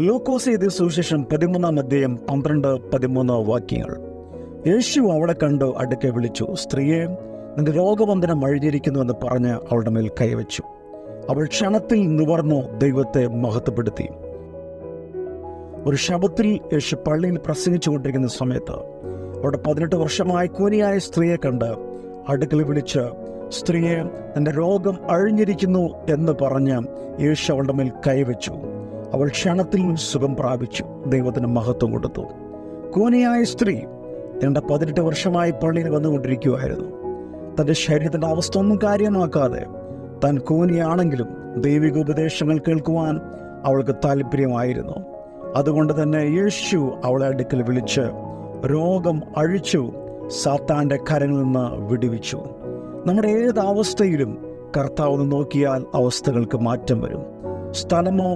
ലൂക്കോസ് എഴുതിയ സുവിശേഷം 13-ാം അധ്യായം 12-13 വാക്യങ്ങൾ. യേശു അവളെ കണ്ട് അടുക്കെ വിളിച്ചു, സ്ത്രീയെ, നിന്റെ രോഗബന്ധനം അഴിഞ്ഞിരിക്കുന്നു എന്ന് പറഞ്ഞ് അവളുടെ മേൽ കൈവച്ചു. അവൾ ക്ഷണത്തിൽ നിവർന്നു ദൈവത്തെ മഹത്വപ്പെടുത്തി. ഒരു ശബത്തിൽ യേശു പള്ളിയിൽ പ്രസംഗിച്ചു കൊണ്ടിരിക്കുന്ന സമയത്ത് അവിടെ 18 വർഷമായി കൂനിയായ സ്ത്രീയെ കണ്ട് അടുക്കൽ വിളിച്ച്, സ്ത്രീയെ, നിന്റെ രോഗം അഴിഞ്ഞിരിക്കുന്നു എന്ന് പറഞ്ഞ് യേശു അവളുടെ മേൽ കൈവച്ചു. അവൾ ക്ഷണത്തിൽ സുഖം പ്രാപിച്ചു, ദൈവത്തിന് മഹത്വം കൊടുത്തു. കൂനിയായ സ്ത്രീ 18 വർഷമായി പള്ളിയിൽ വന്നുകൊണ്ടിരിക്കുകയായിരുന്നു. തൻ്റെ ശരീരത്തിൻ്റെ അവസ്ഥ ഒന്നും കാര്യമാക്കാതെ താൻ കൂനിയാണെങ്കിലും ദൈവിക ഉപദേശങ്ങൾ കേൾക്കുവാൻ അവൾക്ക് താല്പര്യമായിരുന്നു. അതുകൊണ്ട് തന്നെ യേശു അവളെ അടുക്കൽ വിളിച്ച് രോഗം അഴിച്ചു, സാത്താൻ്റെ കരങ്ങളിൽ നിന്ന് വിടുവിച്ചു. നമ്മുടെ ഏത് അവസ്ഥയിലും കർത്താവ് നോക്കിയാൽ അവസ്ഥകൾക്ക് മാറ്റം വരും. സ്ഥലമോ